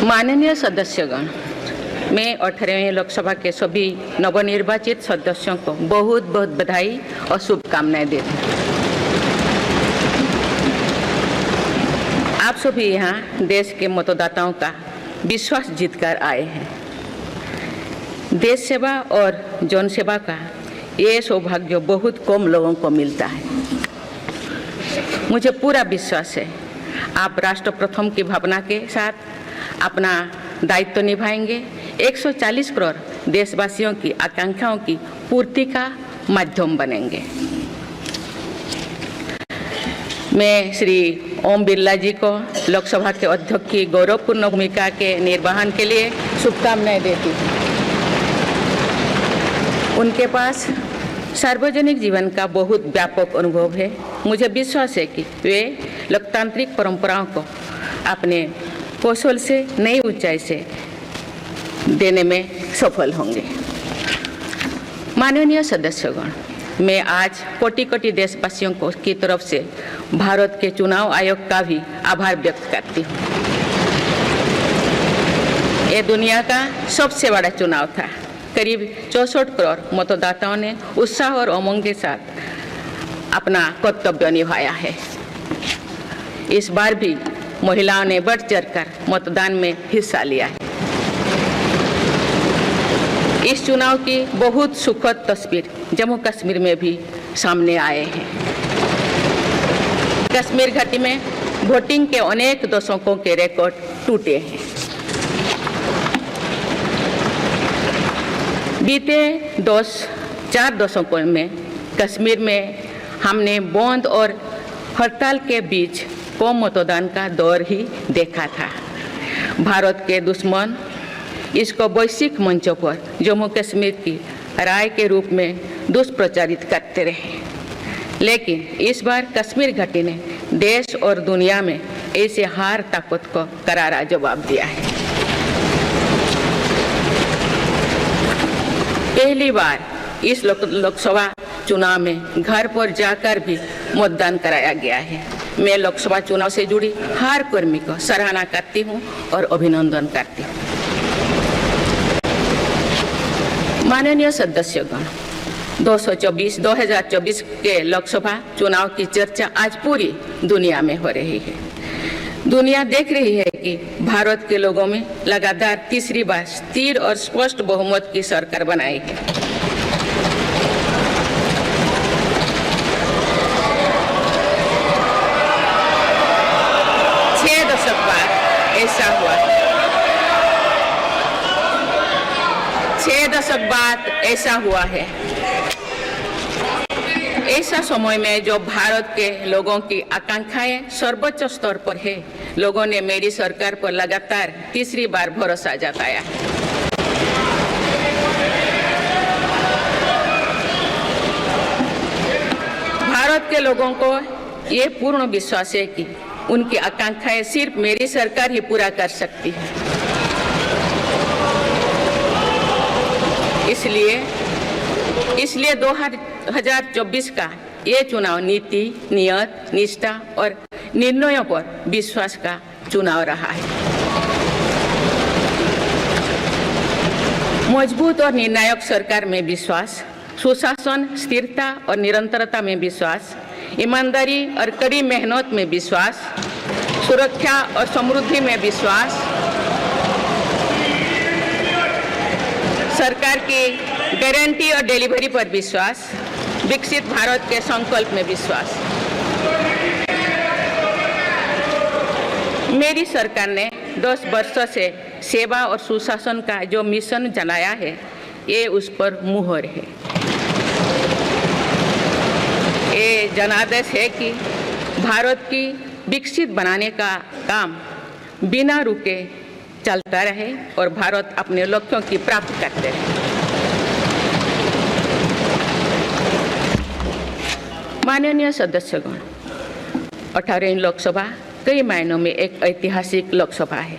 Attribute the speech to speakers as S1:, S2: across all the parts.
S1: माननीय सदस्यगण, मैं 18वीं लोकसभा के सभी नवनिर्वाचित सदस्यों को बहुत बहुत बधाई और शुभकामनाएं देती हूँ। आप सभी यहाँ देश के मतदाताओं का विश्वास जीतकर आए हैं। देश सेवा और जन सेवा का ये सौभाग्य बहुत कम लोगों को मिलता है। मुझे पूरा विश्वास है आप राष्ट्र प्रथम की भावना के साथ अपना दायित्व निभाएंगे, 140 करोड़ देशवासियों की आकांक्षाओं की पूर्ति का माध्यम बनेंगे। मैं श्री ओम बिरला जी को लोकसभा के अध्यक्ष की गौरवपूर्ण भूमिका के निर्वहन के लिए शुभकामनाएं देती हूँ। उनके पास सार्वजनिक जीवन का बहुत व्यापक अनुभव है। मुझे विश्वास है कि वे लोकतांत्रिक परंपराओं को अपने कौशल से नई ऊंचाई से देने में सफल होंगे। माननीय सदस्यगण, मैं आज कोटि कोटि देशवासियों को की तरफ से भारत के चुनाव आयोग का भी आभार व्यक्त करती हूँ। ये दुनिया का सबसे बड़ा चुनाव था। करीब 64 करोड़ मतदाताओं ने उत्साह और उमंग के साथ अपना कर्तव्य निभाया है। इस बार भी महिलाओं ने बढ़ चढ़कर मतदान में हिस्सा लिया है। इस चुनाव की बहुत सुखद तस्वीर जम्मू कश्मीर में भी सामने आए हैं। कश्मीर घाटी में वोटिंग के अनेक दशकों के रिकॉर्ड टूटे हैं। बीते 4 दशकों में कश्मीर में हमने बंद और हड़ताल के बीच कम मतदान का दौर ही देखा था। भारत के दुश्मन इसको वैश्विक मंचों पर जम्मू कश्मीर की राय के रूप में दुष्प्रचारित करते रहे, लेकिन इस बार कश्मीर घाटी ने देश और दुनिया में ऐसे हार ताकत को करारा जवाब दिया है। पहली बार इस लोकसभा चुनाव में घर पर जाकर भी मतदान कराया गया है। मैं लोकसभा चुनाव से जुड़ी हर कर्मी को सराहना करती हूं और अभिनंदन करती हूं। माननीय सदस्यगण, 2024 के लोकसभा चुनाव की चर्चा आज पूरी दुनिया में हो रही है। दुनिया देख रही है कि भारत के लोगों में लगातार तीसरी बार स्थिर और स्पष्ट बहुमत की सरकार बनाई है। छह दशक बाद ऐसा हुआ है। ऐसा समय में जो भारत के लोगों की आकांक्षाएं सर्वोच्च स्तर पर है, लोगों ने मेरी सरकार पर लगातार तीसरी बार भरोसा जताया है। भारत के लोगों को ये पूर्ण विश्वास है कि उनकी आकांक्षाएं सिर्फ मेरी सरकार ही पूरा कर सकती है। इसलिए 2024 का ये चुनाव नीति, नियत, निष्ठा और निर्णयों पर विश्वास का चुनाव रहा है। मजबूत और निर्णायक सरकार में विश्वास, सुशासन, स्थिरता और निरंतरता में विश्वास, ईमानदारी और कड़ी मेहनत में विश्वास, सुरक्षा और समृद्धि में विश्वास, सरकार की गारंटी और डिलीवरी पर विश्वास, विकसित भारत के संकल्प में विश्वास। मेरी सरकार ने 10 वर्षों से सेवा और सुशासन का जो मिशन चलाया है, ये उस पर मुहर है। ये जनादेश है कि भारत की विकसित बनाने का काम बिना रुके चलता रहे और भारत अपने लक्ष्यों की प्राप्ति करते रहे। माननीय सदस्यगण, 18वीं लोकसभा कई मायनों में एक ऐतिहासिक लोकसभा है।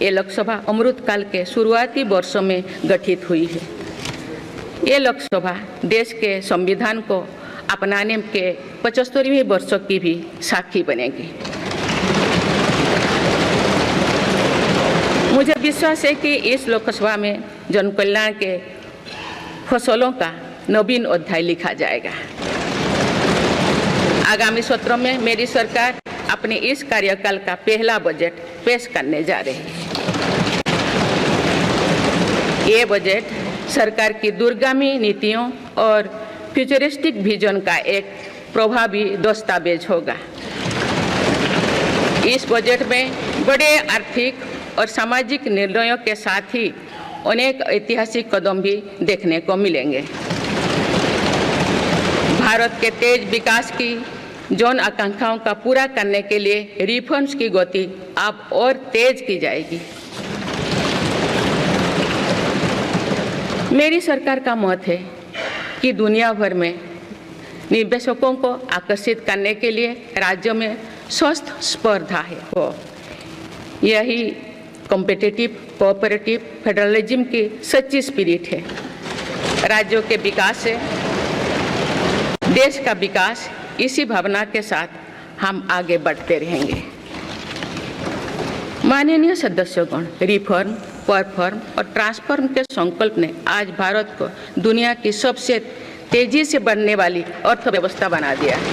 S1: ये लोकसभा अमृतकाल के शुरुआती वर्षों में गठित हुई है। ये लोकसभा देश के संविधान को अपनाने के 75वें वर्षों की भी साक्षी बनेगी। मुझे विश्वास है कि इस लोकसभा में जन कल्याण के फसलों का नवीन अध्याय लिखा जाएगा। आगामी सत्रों में मेरी सरकार अपने इस कार्यकाल का पहला बजट पेश करने जा रही है। ये बजट सरकार की दूरगामी नीतियों और फ्यूचरिस्टिक विजन का एक प्रभावी दस्तावेज होगा। इस बजट में बड़े आर्थिक और सामाजिक निर्णयों के साथ ही अनेक ऐतिहासिक कदम भी देखने को मिलेंगे। भारत के तेज विकास की जन आकांक्षाओं का पूरा करने के लिए रिफॉर्म्स की गति अब और तेज की जाएगी। मेरी सरकार का मत है कि दुनिया भर में निवेशकों को आकर्षित करने के लिए राज्यों में स्वस्थ स्पर्धा हो। यही कॉम्पिटिटिव कोऑपरेटिव फेडरलिज्म की सच्ची स्पिरिट है। राज्यों के विकास से देश का विकास, इसी भावना के साथ हम आगे बढ़ते रहेंगे। माननीय सदस्यगण, रिफॉर्म, परफॉर्म और ट्रांसफॉर्म के संकल्प ने आज भारत को दुनिया की सबसे तेजी से बढ़ने वाली अर्थव्यवस्था बना दिया है।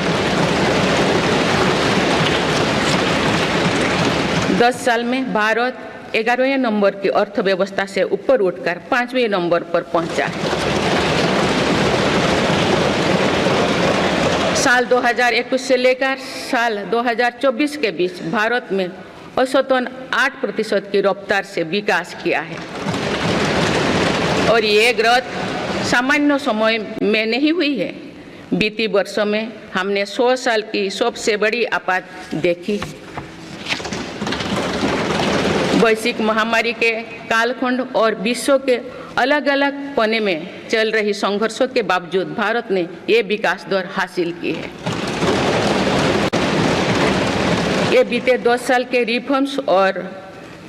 S1: 10 साल में भारत 11वें नंबर की अर्थव्यवस्था से ऊपर उठकर 5वें नंबर पर पहुंचा है। साल 2021 से लेकर साल 2024 के बीच भारत में औसतन 8% की रफ्तार से विकास किया है। और ये ग्रोथ सामान्य समय में नहीं हुई है। बीती वर्षों में हमने 100 साल की सबसे बड़ी आपात देखी। वैश्विक महामारी के कालखंड और विश्व के अलग अलग कोने में चल रही संघर्षों के बावजूद भारत ने ये विकास दर हासिल की है। ये बीते 10 साल के रिफॉर्म्स और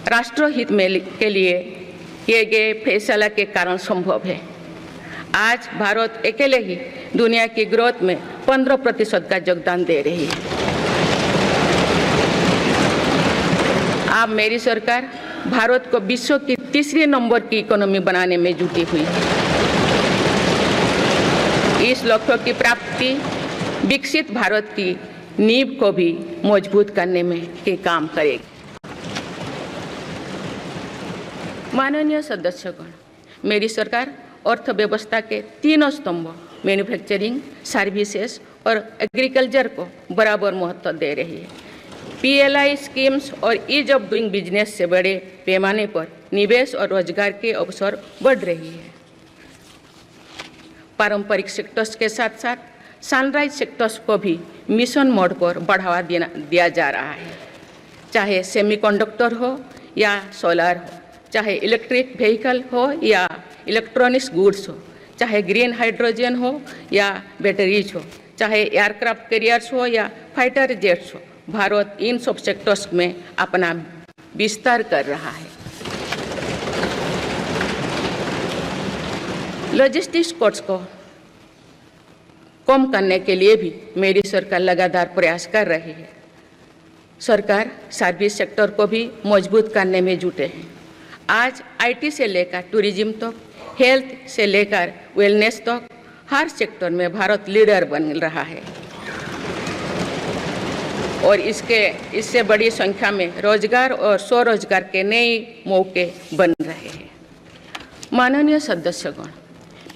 S1: राष्ट्रहित में के लिए किए गए फैसला के कारण संभव है। आज भारत अकेले ही दुनिया की ग्रोथ में 15% का योगदान दे रही है। अब मेरी सरकार भारत को विश्व की तीसरे नंबर की इकोनॉमी बनाने में जुटी हुई है। इस लक्ष्य की प्राप्ति विकसित भारत की नींव को भी मजबूत करने में के काम करेगी। माननीय सदस्यगण, मेरी सरकार अर्थव्यवस्था के तीनों स्तंभों मैन्युफैक्चरिंग, सर्विसेज और एग्रीकल्चर को बराबर महत्व दे रही है। PLI स्कीम्स और ईज ऑफ डूइंग बिजनेस से बड़े पैमाने पर निवेश और रोजगार के अवसर बढ़ रही है। पारंपरिक सेक्टर्स के साथ साथ सनराइज सेक्टर्स को भी मिशन मोड पर बढ़ावा दिया जा रहा है। चाहे सेमीकंडक्टर हो या सोलर हो, चाहे इलेक्ट्रिक व्हीकल हो या इलेक्ट्रॉनिक्स गुड्स हो, चाहे ग्रीन हाइड्रोजन हो या बैटरीज हो, चाहे एयरक्राफ्ट कैरियर्स हो या फाइटर जेट्स हो, भारत इन सब सेक्टर्स में अपना विस्तार कर रहा है। लॉजिस्टिक्स कॉस्ट को कम करने के लिए भी मेरी सरकार लगातार प्रयास कर रही है। सरकार सर्विस सेक्टर को भी मजबूत करने में जुटे हैं। आज IT से लेकर टूरिज्म तक, हेल्थ से लेकर वेलनेस तक हर सेक्टर में भारत लीडर बन रहा है और इससे बड़ी संख्या में रोजगार और स्वरोजगार के नए मौके बन रहे हैं। माननीय सदस्यगण,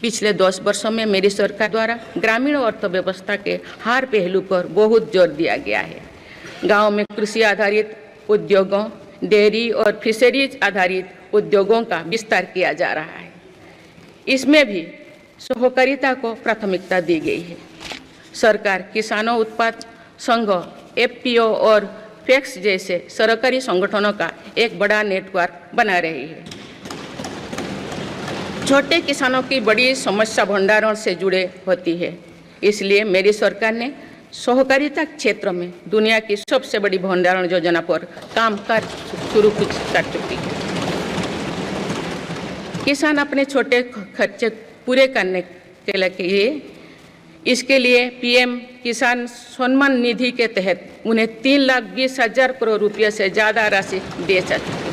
S1: पिछले 10 वर्षों में मेरी सरकार द्वारा ग्रामीण अर्थव्यवस्था के हर पहलू पर बहुत जोर दिया गया है। गांव में कृषि आधारित उद्योगों, डेयरी और फिशरीज आधारित उद्योगों का विस्तार किया जा रहा है। इसमें भी सहकारिता को प्राथमिकता दी गई है। सरकार किसानों उत्पाद संघ, FPO और FACTS जैसे सरकारी संगठनों का एक बड़ा नेटवर्क बना रही है। छोटे किसानों की बड़ी समस्या भंडारण से जुड़े होती है, इसलिए मेरी सरकार ने सहकारिता क्षेत्र में दुनिया की सबसे बड़ी भंडारण योजना पर काम शुरू कर चुकी है। किसान अपने छोटे खर्चे पूरे करने के लिए इसके लिए PM किसान सम्मान निधि के तहत उन्हें 3,20,000 करोड़ रुपये से ज़्यादा राशि दे सकते हैं।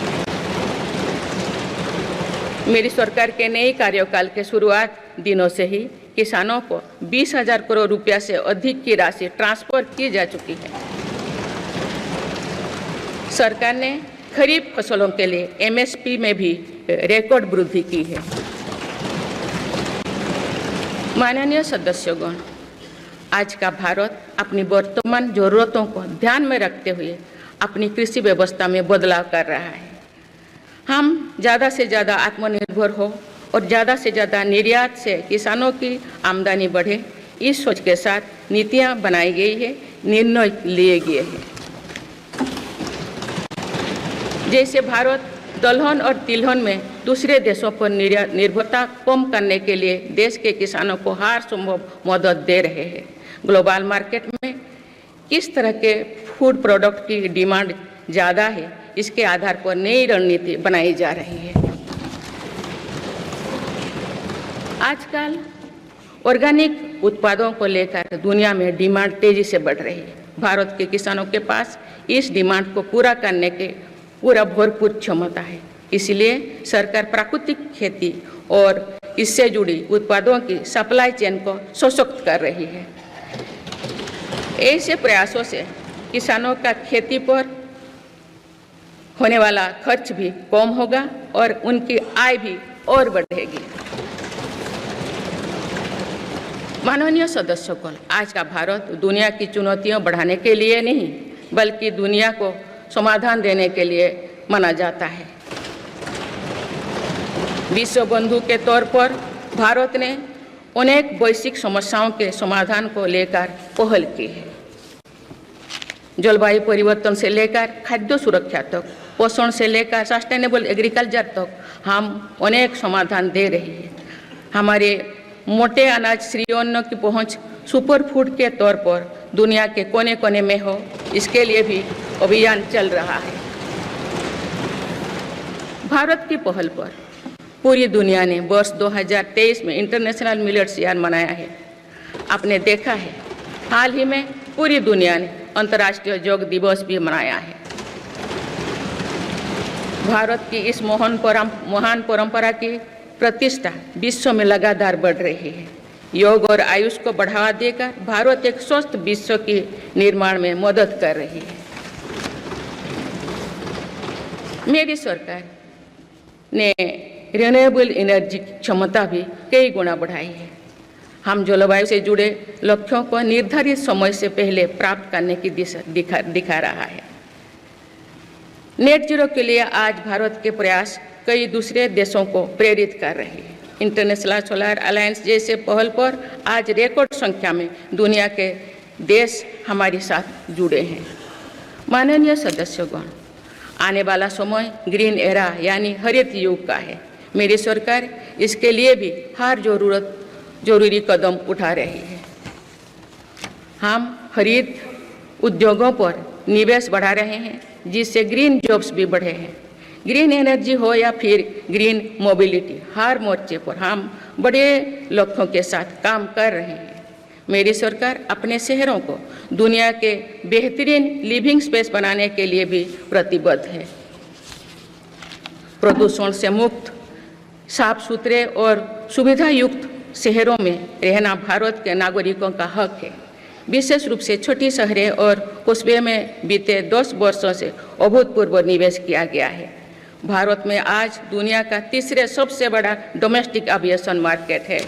S1: मेरी सरकार के नए कार्यकाल के शुरुआत दिनों से ही किसानों को 20,000 करोड़ रुपया से अधिक की राशि ट्रांसफर की जा चुकी है। सरकार ने खरीफ फसलों के लिए एमएसपी में भी रिकॉर्ड वृद्धि की है। माननीय सदस्यगण, आज का भारत अपनी वर्तमान जरूरतों को ध्यान में रखते हुए अपनी कृषि व्यवस्था में बदलाव कर रहा है। हम ज़्यादा से ज़्यादा आत्मनिर्भर हो और ज़्यादा से ज़्यादा निर्यात से किसानों की आमदनी बढ़े, इस सोच के साथ नीतियाँ बनाई गई है, निर्णय लिए गए हैं। जैसे भारत दलहन और तिलहन में दूसरे देशों पर निर्भरता कम करने के लिए देश के किसानों को हर संभव मदद दे रहे हैं। ग्लोबल मार्केट में किस तरह के फूड प्रोडक्ट की डिमांड ज़्यादा है, इसके आधार पर नई रणनीति बनाई जा रही है। आजकल ऑर्गेनिक उत्पादों को लेकर दुनिया में डिमांड तेजी से बढ़ रही है। भारत के किसानों के पास इस डिमांड को पूरा करने के पूरा भरपूर क्षमता है। इसलिए सरकार प्राकृतिक खेती और इससे जुड़ी उत्पादों की सप्लाई चेन को सशक्त कर रही है। ऐसे प्रयासों से किसानों का खेती पर होने वाला खर्च भी कम होगा और उनकी आय भी और बढ़ेगी। माननीय सदस्यगण, आज का भारत दुनिया की चुनौतियां बढ़ाने के लिए नहीं बल्कि दुनिया को समाधान देने के लिए माना जाता है। विश्व बंधु के तौर पर भारत ने अनेक वैश्विक समस्याओं के समाधान को लेकर पहल की है। जलवायु परिवर्तन से लेकर खाद्य सुरक्षा तक, पोषण से लेकर सस्टेनेबल एग्रीकल्चर तक हम अनेक समाधान दे रहे हैं। हमारे मोटे अनाज श्रीअन्न की पहुंच सुपर फूड के तौर पर दुनिया के कोने कोने में हो, इसके लिए भी अभियान चल रहा है। भारत की पहल पर पूरी दुनिया ने वर्ष 2023 में इंटरनेशनल मिलेट्स ईयर मनाया है। आपने देखा है, हाल ही में पूरी दुनिया ने अंतर्राष्ट्रीय योग दिवस भी मनाया है। भारत की इस महान परंपरा की प्रतिष्ठा विश्व में लगातार बढ़ रही है। योग और आयुष को बढ़ावा देकर भारत एक स्वस्थ विश्व के निर्माण में मदद कर रही है। मेरी सरकार ने रिन्यूएबल एनर्जी की क्षमता भी कई गुना बढ़ाई है। हम जलवायु से जुड़े लक्ष्यों को निर्धारित समय से पहले प्राप्त करने की दिशा दिखा रहा है। नेट जीरो के लिए आज भारत के प्रयास कई दूसरे देशों को प्रेरित कर रहे हैं। इंटरनेशनल सोलर अलायंस जैसे पहल पर आज रिकॉर्ड संख्या में दुनिया के देश हमारे साथ जुड़े हैं। माननीय सदस्यगण, आने वाला समय ग्रीन एरा यानी हरित युग का है। मेरी सरकार इसके लिए भी हर जरूरी कदम उठा रही है। हम हरित उद्योगों पर निवेश बढ़ा रहे हैं, जिससे ग्रीन जॉब्स भी बढ़े हैं। ग्रीन एनर्जी हो या फिर ग्रीन मोबिलिटी, हर मोर्चे पर हम बड़े लक्ष्यों के साथ काम कर रहे हैं। मेरी सरकार अपने शहरों को दुनिया के बेहतरीन लिविंग स्पेस बनाने के लिए भी प्रतिबद्ध है। प्रदूषण से मुक्त, साफ सुथरे और सुविधा युक्त शहरों में रहना भारत के नागरिकों का हक है। विशेष रूप से छोटी शहरें और कस्बे में बीते 10 वर्षों से अभूतपूर्व निवेश किया गया है। भारत में आज दुनिया का तीसरे सबसे बड़ा डोमेस्टिक एविएशन मार्केट है।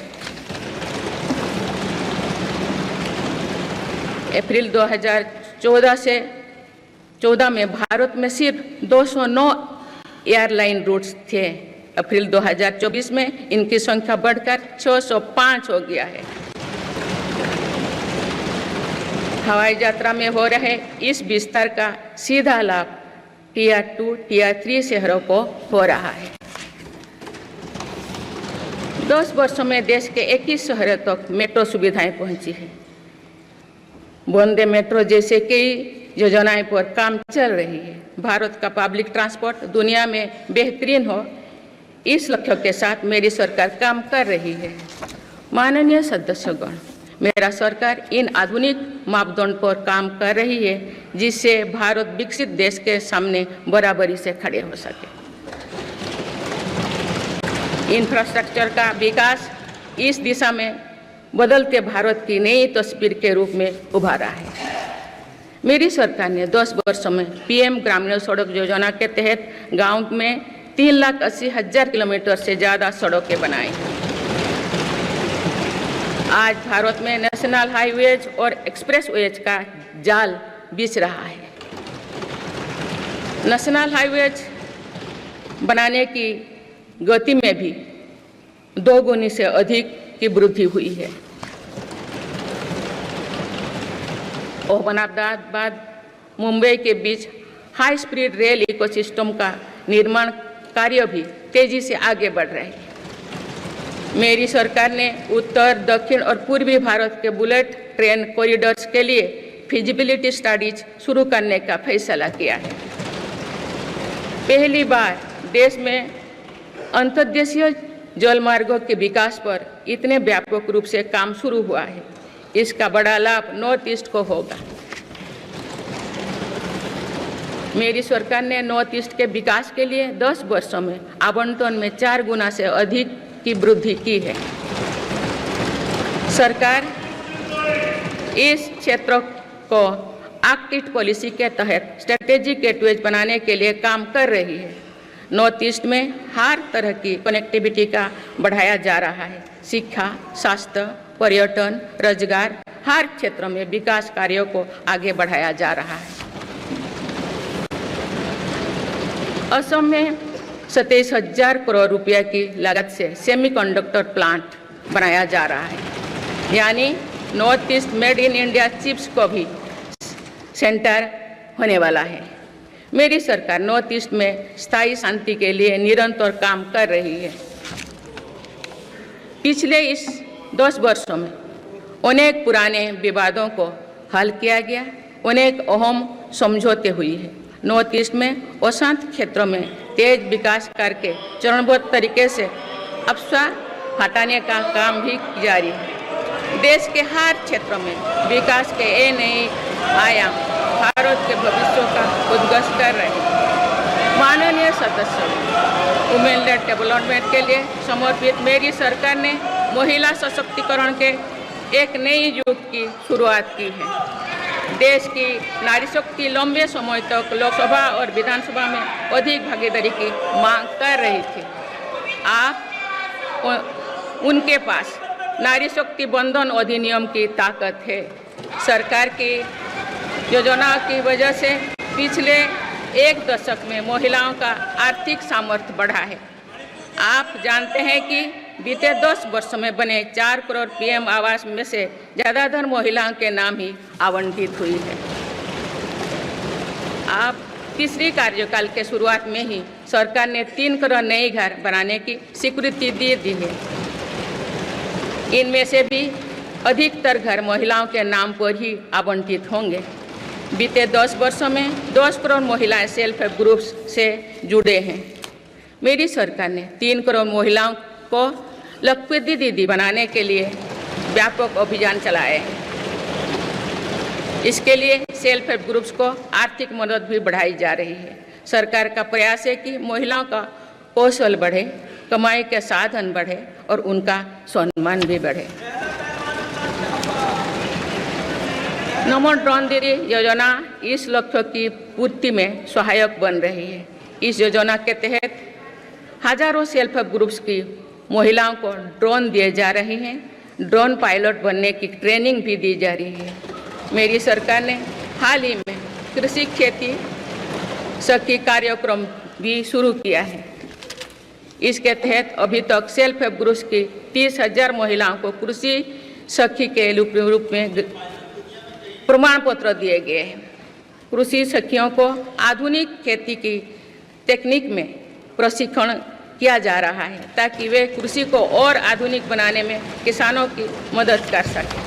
S1: अप्रैल 2014 में भारत में सिर्फ 209 एयरलाइन रूट्स थे। अप्रैल 2024 में इनकी संख्या बढ़कर 605 हो गया है। हवाई यात्रा में हो रहे इस विस्तार का सीधा लाभ टियर 2, टियर 3 शहरों को हो रहा है। 10 वर्षों में देश के 21 शहरों तक मेट्रो सुविधाएं पहुंची है। वंदे मेट्रो जैसे कई योजनाएं पर काम चल रही है। भारत का पब्लिक ट्रांसपोर्ट दुनिया में बेहतरीन हो, इस लक्ष्य के साथ मेरी सरकार काम कर रही है। माननीय सदस्यगण, मेरा सरकार इन आधुनिक मापदंड पर काम कर रही है, जिससे भारत विकसित देश के सामने बराबरी से खड़े हो सके। इंफ्रास्ट्रक्चर का विकास इस दिशा में बदलते भारत की नई तस्वीर के रूप में उभारा है। मेरी सरकार ने 10 वर्षों में पीएम ग्रामीण सड़क योजना के तहत गांव में 3,80,000 किलोमीटर से ज़्यादा सड़कें बनाई। आज भारत में नेशनल हाईवेज और एक्सप्रेसवेज का जाल बिछ रहा है। नेशनल हाईवेज बनाने की गति में भी 2 गुनी से अधिक की वृद्धि हुई है। अहमदाबाद मुंबई के बीच हाई स्पीड रेल इकोसिस्टम का निर्माण कार्य भी तेजी से आगे बढ़ रहे हैं। मेरी सरकार ने उत्तर, दक्षिण और पूर्वी भारत के बुलेट ट्रेन कॉरिडोर्स के लिए फिजिबिलिटी स्टडीज शुरू करने का फैसला किया है। पहली बार देश में अंतर्देशीय जलमार्गों के विकास पर इतने व्यापक रूप से काम शुरू हुआ है। इसका बड़ा लाभ नॉर्थ ईस्ट को होगा। मेरी सरकार ने नॉर्थ ईस्ट के विकास के लिए 10 वर्षों में आवंटन में 4 गुना से अधिक की वृद्धि की है। सरकार इस क्षेत्र को एक्ट ईस्ट पॉलिसी के तहत स्ट्रेटेजिक गेटवेज बनाने के लिए काम कर रही है। नॉर्थ ईस्ट में हर तरह की कनेक्टिविटी का बढ़ाया जा रहा है। शिक्षा, स्वास्थ्य, पर्यटन, रोजगार, हर क्षेत्र में विकास कार्यों को आगे बढ़ाया जा रहा है। असम में 27,000 करोड़ रुपए की लागत से सेमीकंडक्टर प्लांट बनाया जा रहा है। यानी north east made in India chips को भी सेंटर होने वाला है। मेरी सरकार नॉर्थ ईस्ट में स्थायी शांति के लिए निरंतर काम कर रही है। पिछले इस 10 वर्षों में अनेक पुराने विवादों को हल किया गया, अनेक अहम समझौते हुई है। नॉर्थ ईस्ट में अशांत क्षेत्रों में तेज विकास करके चरणबद्ध तरीके से अफवाह हटाने का काम भी जारी है। देश के हर क्षेत्रों में विकास के ये नए आयाम भारत के भविष्य का उद्घोष कर रहे हैं। माननीय सदस्य, वुमेन लेड डेवलपमेंट के लिए समर्पित मेरी सरकार ने महिला सशक्तिकरण के एक नई युग की शुरुआत की है। देश की नारी शक्ति लंबे समय तक लोकसभा और विधानसभा में अधिक भागीदारी की मांग कर रही थी। आप उनके पास नारी शक्ति बंधन अधिनियम की ताकत है। सरकार की योजनाओं की वजह से पिछले 1 दशक में महिलाओं का आर्थिक सामर्थ्य बढ़ा है। आप जानते हैं कि बीते 10 वर्षों में बने 4 करोड़ पीएम आवास में से ज़्यादातर महिलाओं के नाम ही आवंटित हुई है। आप तीसरी कार्यकाल के शुरुआत में ही सरकार ने 3 करोड़ नए घर बनाने की स्वीकृति दे दी है। इनमें से भी अधिकतर घर महिलाओं के नाम पर ही आवंटित होंगे। बीते 10 वर्षों में 10 करोड़ महिलाएं सेल्फ हेल्प ग्रुप्स से जुड़े हैं। मेरी सरकार ने 3 करोड़ महिलाओं को लखपति दीदी बनाने के लिए व्यापक अभियान चलाए हैं। इसके लिए सेल्फ हेल्प ग्रुप्स को आर्थिक मदद भी बढ़ाई जा रही है। सरकार का प्रयास है कि महिलाओं का कौशल बढ़े, कमाई के साधन बढ़े और उनका सम्मान भी बढ़े। नमो ड्रोन दीदी योजना इस लक्ष्य की पूर्ति में सहायक बन रही है। इस योजना के तहत हजारों सेल्फ हेल्प ग्रुप्स की महिलाओं को ड्रोन दिए जा रहे हैं। ड्रोन पायलट बनने की ट्रेनिंग भी दी जा रही है। मेरी सरकार ने हाल ही में कृषि खेती सखी कार्यक्रम भी शुरू किया है। इसके तहत अभी तक सेल्फ हेल्प ग्रुप्स की 30,000 महिलाओं को कृषि सखी के रूप में प्रमाण पत्र दिए गए हैं। कृषि सखियों को आधुनिक खेती की तकनीक में प्रशिक्षण किया जा रहा है ताकि वे कृषि को और आधुनिक बनाने में किसानों की मदद कर सकें।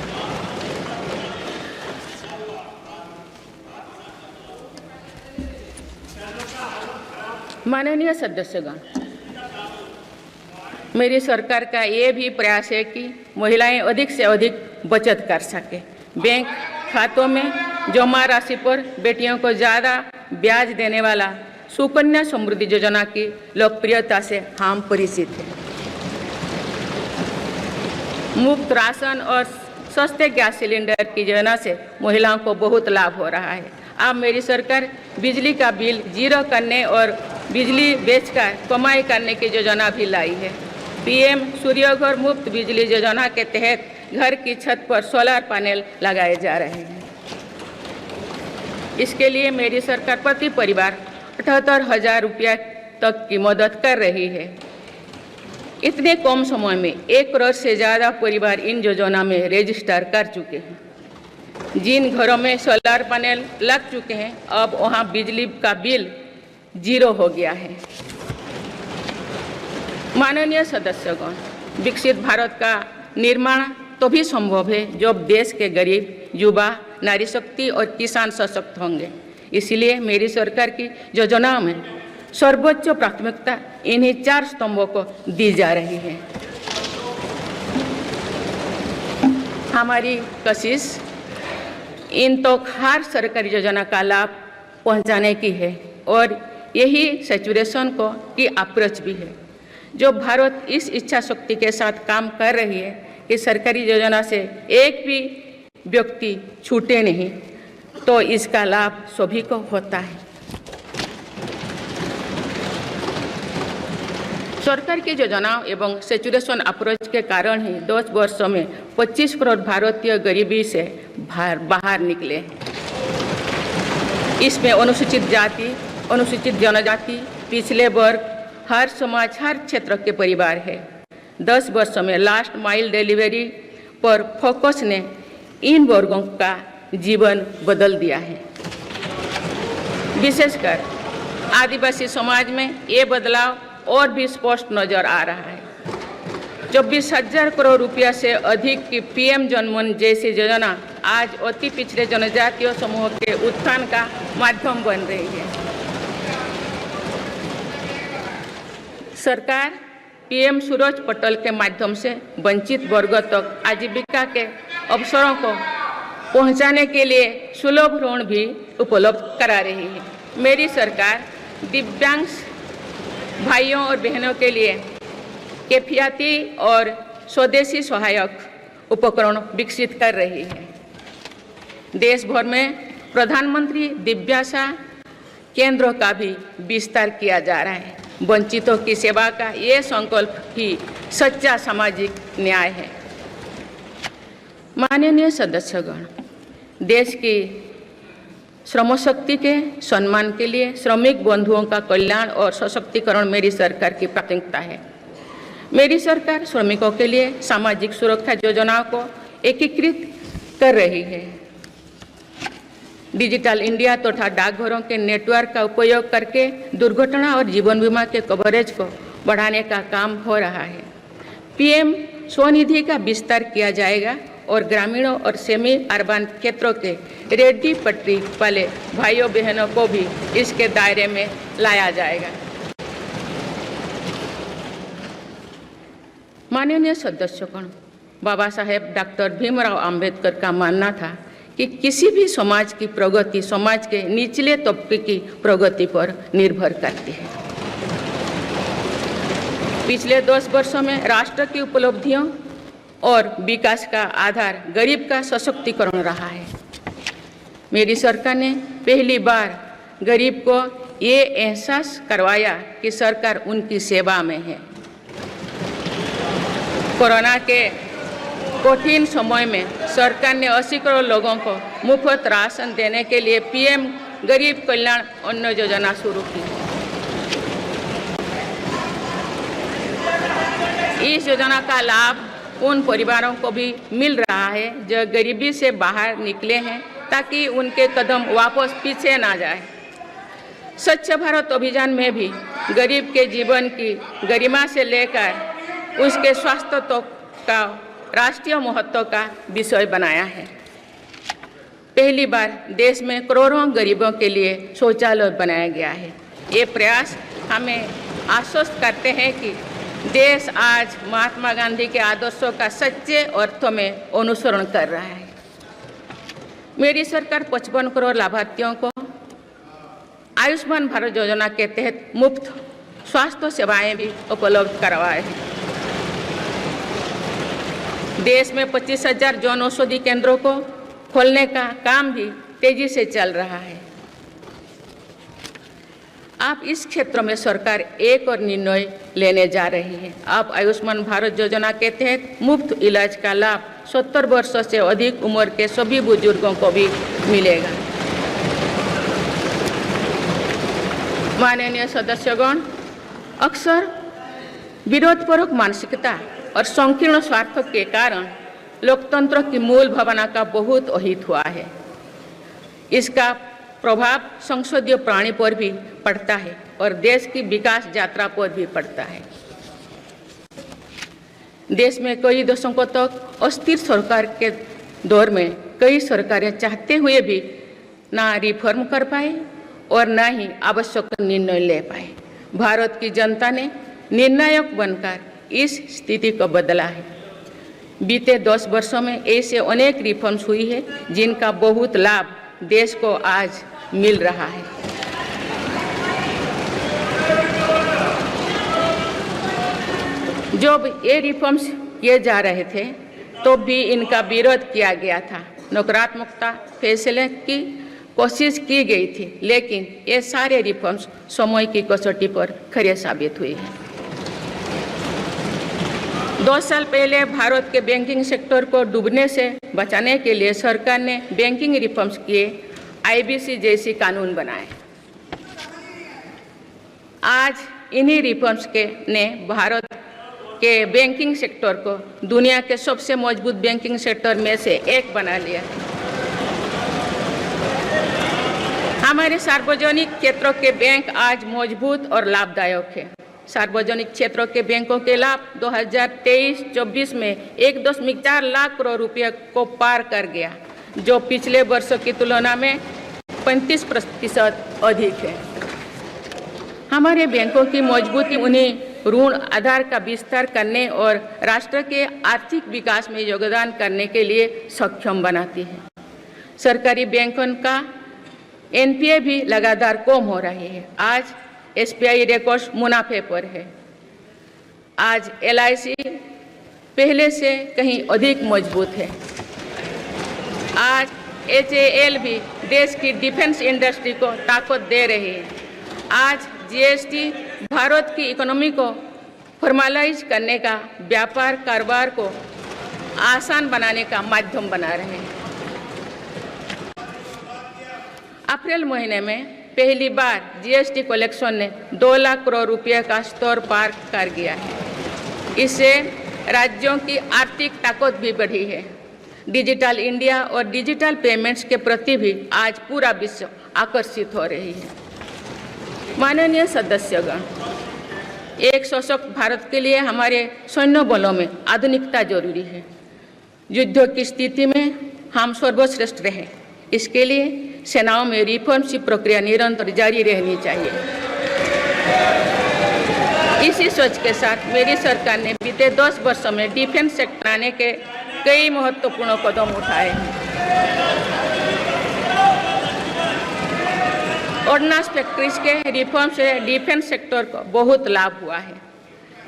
S1: माननीय सदस्यगण, मेरी सरकार का ये भी प्रयास है कि महिलाएं अधिक से अधिक बचत कर सकें। बैंक खातों में जमा राशि पर बेटियों को ज़्यादा ब्याज देने वाला सुकन्या समृद्धि योजना की लोकप्रियता से हम परिचित हैं। मुफ्त राशन और सस्ते गैस सिलेंडर की योजना से महिलाओं को बहुत लाभ हो रहा है। अब मेरी सरकार बिजली का बिल जीरो करने और बिजली बेचकर कमाई करने की योजना भी लाई है। पीएम सूर्यघर मुफ्त बिजली योजना के तहत घर की छत पर सोलर पैनल लगाए जा रहे हैं। इसके लिए मेरी सरकार प्रति परिवार 78,000 रुपया तक की मदद कर रही है। इतने कम समय में 1 करोड़ से ज़्यादा परिवार इन योजना में रजिस्टर कर चुके हैं। जिन घरों में सोलर पैनल लग चुके हैं, अब वहां बिजली का बिल जीरो हो गया है। माननीय सदस्यगण, विकसित भारत का निर्माण तभी संभव है जब देश के गरीब, युवा, नारी शक्ति और किसान सशक्त होंगे। इसलिए मेरी सरकार की योजनाओं में सर्वोच्च प्राथमिकता इन्हीं 4 स्तंभों को दी जा रही है। हमारी कोशिश इन तो हर सरकारी योजना का लाभ पहुंचाने की है और यही सैचुरेशन को की अप्रोच भी है। जो भारत इस इच्छा शक्ति के साथ काम कर रही है कि सरकारी योजना से एक भी व्यक्ति छूटे नहीं, तो इसका लाभ सभी को होता है। सरकार की योजनाओं एवं सैचुरेशन अप्रोच के कारण ही 10 वर्षों में 25 करोड़ भारतीय गरीबी से बाहर निकले हैं। इसमें अनुसूचित जाति, अनुसूचित जनजाति, पिछले वर्ग, हर समाज, हर क्षेत्र के परिवार है। 10 वर्षों में लास्ट माइल डिलीवरी पर फोकस ने इन वर्गों का जीवन बदल दिया है। विशेषकर आदिवासी समाज में ये बदलाव और भी स्पष्ट नजर आ रहा है। 24,000 करोड़ रुपया से अधिक की पीएम जनमन जैसी योजना आज अति पिछड़े जनजातीय समूह के उत्थान का माध्यम बन रही है। सरकार पीएम सूरज पटल के माध्यम से वंचित वर्गों तक आजीविका के अवसरों को पहुंचाने के लिए सुलभ ऋण भी उपलब्ध करा रही है। मेरी सरकार दिव्यांग भाइयों और बहनों के लिए किफायती और स्वदेशी सहायक उपकरण विकसित कर रही है। देश भर में प्रधानमंत्री दिव्याशा केंद्रों का भी विस्तार किया जा रहा है। वंचितों की सेवा का ये संकल्प ही सच्चा सामाजिक न्याय है। माननीय सदस्यगण, देश की श्रम शक्ति के सम्मान के लिए श्रमिक बंधुओं का कल्याण और सशक्तिकरण मेरी सरकार की प्राथमिकता है। मेरी सरकार श्रमिकों के लिए सामाजिक सुरक्षा योजनाओं को एकीकृत कर रही है। डिजिटल इंडिया तथा डाकघरों के नेटवर्क का उपयोग करके दुर्घटना और जीवन बीमा के कवरेज को बढ़ाने का काम हो रहा है। पीएम स्वनिधि का विस्तार किया जाएगा और ग्रामीणों और सेमी अर्बन क्षेत्रों के रेहड़ी पटरी वाले भाइयों बहनों को भी इसके दायरे में लाया जाएगा। माननीय सदस्यगण, बाबा साहेब डॉक्टर भीमराव अंबेडकर का मानना था कि किसी भी समाज की प्रगति समाज के निचले तबके की प्रगति पर निर्भर करती है। पिछले 10 वर्षों में राष्ट्र की उपलब्धियों और विकास का आधार गरीब का सशक्तिकरण रहा है। मेरी सरकार ने पहली बार गरीब को ये एहसास करवाया कि सरकार उनकी सेवा में है। कोरोना के कठिन समय में सरकार ने 80 करोड़ लोगों को मुफ्त राशन देने के लिए पीएम गरीब कल्याण अन्न योजना शुरू की। इस योजना का लाभ उन परिवारों को भी मिल रहा है जो गरीबी से बाहर निकले हैं, ताकि उनके कदम वापस पीछे ना जाए। स्वच्छ भारत अभियान में भी गरीब के जीवन की गरिमा से लेकर उसके स्वास्थ्य तक का राष्ट्रीय महत्व का विषय बनाया है। पहली बार देश में करोड़ों गरीबों के लिए शौचालय बनाया गया है। ये प्रयास हमें आश्वस्त करते हैं कि देश आज महात्मा गांधी के आदर्शों का सच्चे अर्थों में अनुसरण कर रहा है। मेरी सरकार 55 करोड़ लाभार्थियों को आयुष्मान भारत योजना के तहत मुफ्त स्वास्थ्य सेवाएं भी उपलब्ध करवाए हैं। देश में 25,000 जन औषधि केंद्रों को खोलने का काम भी तेजी से चल रहा है। आप इस क्षेत्र में सरकार एक और निर्णय लेने जा रही है। आप आयुष्मान भारत योजना के तहत मुफ्त इलाज का लाभ 70 वर्षों से अधिक उम्र के सभी बुजुर्गों को भी मिलेगा। माननीय सदस्यगण, अक्सर विरोधपूर्वक मानसिकता और संकीर्ण स्वार्थ के कारण लोकतंत्र की मूल भावना का बहुत अहित हुआ है। इसका प्रभाव संसदीय प्रणाली पर भी पड़ता है और देश की विकास यात्रा पर भी पड़ता है। देश में कई दशकों तक अस्थिर सरकार के दौर में कई सरकारें चाहते हुए भी ना रिफॉर्म कर पाए और ना ही आवश्यक निर्णय ले पाए। भारत की जनता ने निर्णायक बनकर इस स्थिति को बदला है। बीते 10 वर्षों में ऐसे अनेक रिफॉर्म्स हुई है जिनका बहुत लाभ देश को आज मिल रहा है। जब ये रिफॉर्म्स किए जा रहे थे तो भी इनका विरोध किया गया था। नकारात्मकता फैसले की कोशिश की गई थी, लेकिन ये सारे रिफॉर्म्स समय की कसौटी पर खरे साबित हुए हैं। 2 साल पहले भारत के बैंकिंग सेक्टर को डूबने से बचाने के लिए सरकार ने बैंकिंग रिफॉर्म्स किए, IBC जैसी कानून बनाए। आज इन्हीं रिफॉर्म्स ने भारत के बैंकिंग सेक्टर को दुनिया के सबसे मजबूत बैंकिंग सेक्टर में से एक बना लिया। हमारे सार्वजनिक क्षेत्रों के बैंक आज मजबूत और लाभदायक है। सार्वजनिक क्षेत्रों के बैंकों के लाभ 2023-24 में 1.4 लाख करोड़ रुपये को पार कर गया, जो पिछले वर्षों की तुलना में 35% अधिक है। हमारे बैंकों की मजबूती उन्हें ऋण आधार का विस्तार करने और राष्ट्र के आर्थिक विकास में योगदान करने के लिए सक्षम बनाती है। सरकारी बैंकों का NPA भी लगातार कम हो रही है। आज SBI रिकॉर्ड मुनाफे पर है। आज LIC पहले से कहीं अधिक मजबूत है। आज HAL भी देश की डिफेंस इंडस्ट्री को ताकत दे रही है। आज GST भारत की इकोनॉमी को फॉर्मलाइज करने का, व्यापार कारोबार को आसान बनाने का माध्यम बना रहे हैं। अप्रैल महीने में पहली बार GST कलेक्शन ने 2 लाख करोड़ रुपये का स्तर पार कर गया है। इससे राज्यों की आर्थिक ताकत भी बढ़ी है। डिजिटल इंडिया और डिजिटल पेमेंट्स के प्रति भी आज पूरा विश्व आकर्षित हो रही है। माननीय सदस्यगण, एक सशक्त भारत के लिए हमारे सैन्य बलों में आधुनिकता जरूरी है। युद्ध की स्थिति में हम सर्वश्रेष्ठ रहें, इसके लिए सेनाओं में रिफॉर्म्स की प्रक्रिया निरंतर जारी रहनी चाहिए। इसी सोच के साथ मेरी सरकार ने बीते 10 वर्षों में डिफेंस सेक्टर आने के कई महत्वपूर्ण कदम उठाए हैं। ऑर्डिनेंस फैक्ट्रीज के रिफॉर्म से डिफेंस सेक्टर को बहुत लाभ हुआ है।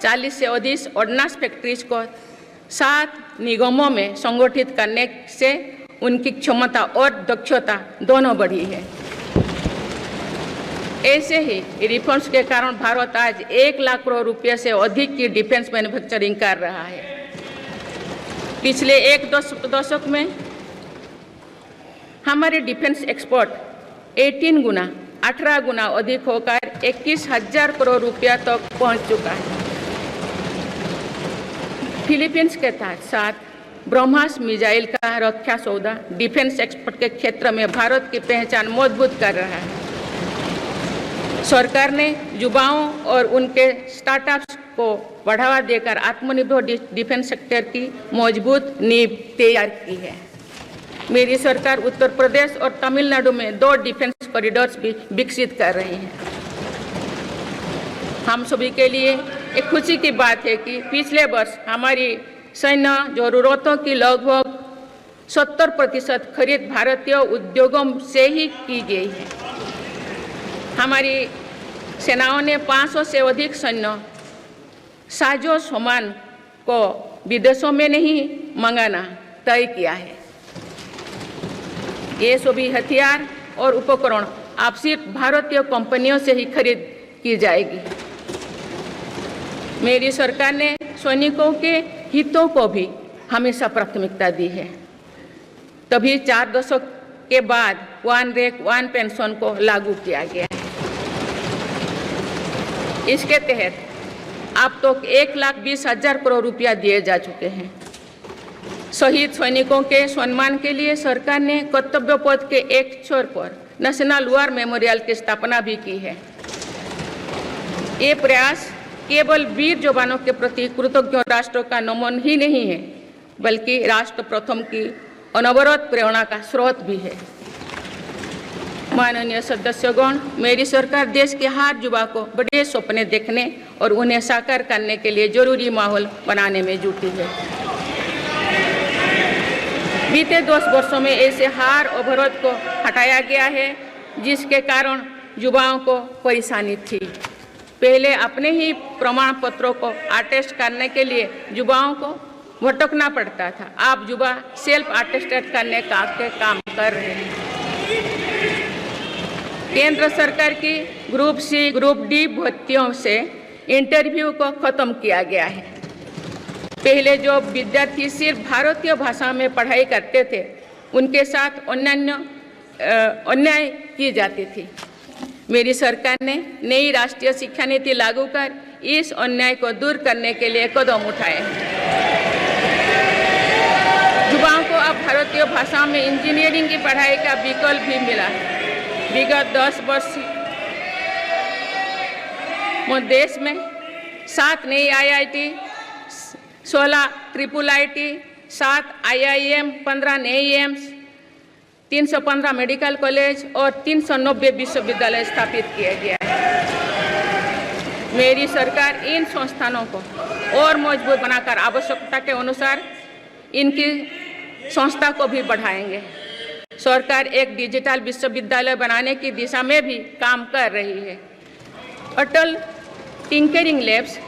S1: 40 से अधिक ऑर्डिनेंस फैक्ट्रीज को 7 निगमों में संगठित करने से उनकी क्षमता और दक्षता दोनों बढ़ी है। ऐसे ही रिफॉर्म्स के कारण भारत आज 1 लाख करोड़ रुपये से अधिक की डिफेंस मैन्युफैक्चरिंग कर रहा है। पिछले एक दशक में हमारे डिफेंस एक्सपोर्ट 18 गुना अधिक होकर 21,000 करोड़ रुपया तक पहुंच चुका है। फिलीपींस के साथ ब्रह्मास मिसाइल का रक्षा सौदा डिफेंस एक्सपोर्ट के क्षेत्र में भारत की पहचान मजबूत कर रहा है। सरकार ने युवाओं और उनके स्टार्टअप्स को बढ़ावा देकर आत्मनिर्भर डिफेंस सेक्टर की मजबूत नींव तैयार की है। मेरी सरकार उत्तर प्रदेश और तमिलनाडु में 2 डिफेंस कॉरिडोर्स भी विकसित कर रही है। हम सभी के लिए एक खुशी की बात है कि पिछले वर्ष हमारी सैन्य जरूरतों की लगभग 70% खरीद भारतीय उद्योगों से ही की गई है। हमारी सेनाओं ने 500 से अधिक सैन्य साजो सामान को विदेशों में नहीं मंगाना तय किया है। ये सभी हथियार और उपकरण अब सिर्फ भारतीय कंपनियों से ही खरीद की जाएगी। मेरी सरकार ने सैनिकों के हितों को भी हमेशा प्राथमिकता दी है, तभी 4 दशक के बाद वन रैंक वन पेंशन को लागू किया गया है। इसके तहत अब तक 1,20,000 करोड़ रुपया दिए जा चुके हैं। शहीद सैनिकों के सम्मान के लिए सरकार ने कर्तव्य पथ के एक छोर पर नेशनल वॉर मेमोरियल की स्थापना भी की है। ये प्रयास केवल वीर जवानों के प्रति कृतज्ञ राष्ट्र का नमन ही नहीं है, बल्कि राष्ट्र प्रथम की अनवरत प्रेरणा का स्रोत भी है। माननीय सदस्यगण, मेरी सरकार देश के हर युवा को बड़े सपने देखने और उन्हें साकार करने के लिए जरूरी माहौल बनाने में जुटी है। बीते 10 वर्षों में ऐसे हर अवरोध को हटाया गया है जिसके कारण युवाओं को परेशानी थी। पहले अपने ही प्रमाण पत्रों को अटेस्ट करने के लिए युवाओं को भटकना पड़ता था। अब युवा सेल्फ अटेस्टेड करने का काम कर रहे हैं। केंद्र सरकार की ग्रुप सी ग्रुप डी भर्तियों से इंटरव्यू को खत्म किया गया है। पहले जो विद्यार्थी सिर्फ भारतीय भाषा में पढ़ाई करते थे, उनके साथ अन्याय की जाती थी। मेरी सरकार ने नई राष्ट्रीय शिक्षा नीति लागू कर इस अन्याय को दूर करने के लिए कदम उठाए हैं। युवाओं को अब भारतीय भाषा में इंजीनियरिंग की पढ़ाई का विकल्प भी मिला है। विगत 10 वर्ष में देश में 7 नई IIT, 16 IIIT, 7 IIM, 15 नए एम्स, 315 मेडिकल कॉलेज और 390 विश्वविद्यालय स्थापित किया गया है। मेरी सरकार इन संस्थानों को और मजबूत बनाकर आवश्यकता के अनुसार इनकी संस्था को भी बढ़ाएंगे। सरकार एक डिजिटल विश्वविद्यालय बनाने की दिशा में भी काम कर रही है। अटल टिंकरिंग लैब्स,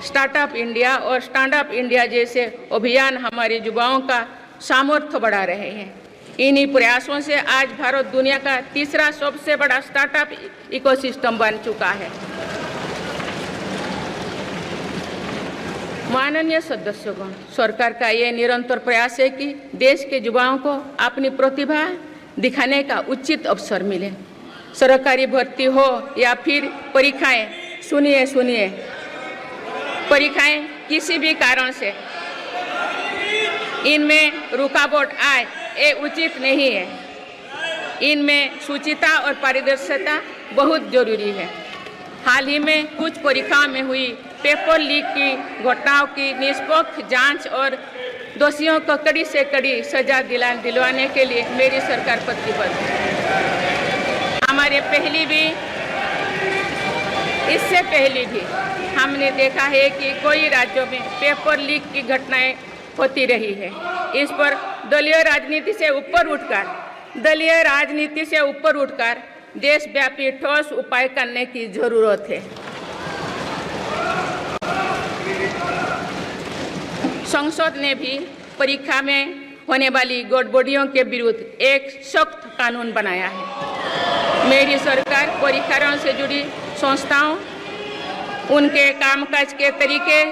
S1: स्टार्टअप इंडिया और स्टैंड अप इंडिया जैसे अभियान हमारे युवाओं का सामर्थ्य बढ़ा रहे हैं। इन्हीं प्रयासों से आज भारत दुनिया का तीसरा सबसे बड़ा स्टार्टअप इकोसिस्टम बन चुका है। माननीय सदस्यगण, सरकार का ये निरंतर प्रयास है कि देश के युवाओं को अपनी प्रतिभा दिखाने का उचित अवसर मिले। सरकारी भर्ती हो या फिर परीक्षाएं, सुनिए, परीक्षाएं किसी भी कारण से इनमें रुकावट आए, ये उचित नहीं है। इनमें शुचिता और पारदर्शिता बहुत जरूरी है। हाल ही में कुछ परीक्षाओं में हुई पेपर लीक की घटनाओं की निष्पक्ष जांच और दोषियों को कड़ी से कड़ी सजा दिलवाने के लिए मेरी सरकार प्रतिबद्ध है। इससे पहले भी हमने देखा है कि कई राज्यों में पेपर लीक की घटनाएं होती रही है। इस पर दलीय राजनीति से ऊपर उठकर देशव्यापी ठोस उपाय करने की जरूरत है। संसद ने भी परीक्षा में होने वाली गड़बड़ियों के विरुद्ध एक सख्त कानून बनाया है। मेरी सरकार परीक्षाओं से जुड़ी संस्थाओं, उनके कामकाज के तरीके,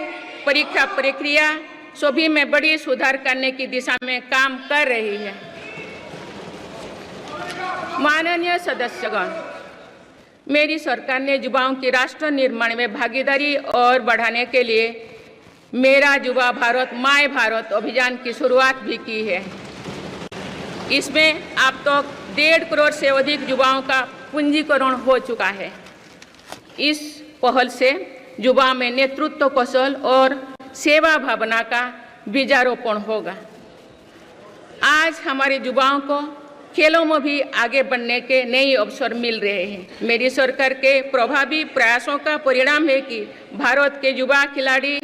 S1: परीक्षा प्रक्रिया सभी में बड़ी सुधार करने की दिशा में काम कर रही है। माननीय सदस्यगण, मेरी सरकार ने युवाओं की राष्ट्र निर्माण में भागीदारी और बढ़ाने के लिए मेरा युवा भारत माय भारत अभियान की शुरुआत भी की है। इसमें अब तक 1.5 करोड़ से अधिक युवाओं का पंजीकरण हो चुका है। इस पहल से युवा में नेतृत्व कौशल और सेवा भावना का बीजारोपण होगा। आज हमारे युवाओं को खेलों में भी आगे बढ़ने के नए अवसर मिल रहे हैं। मेरी सरकार के प्रभावी प्रयासों का परिणाम है कि भारत के युवा खिलाड़ी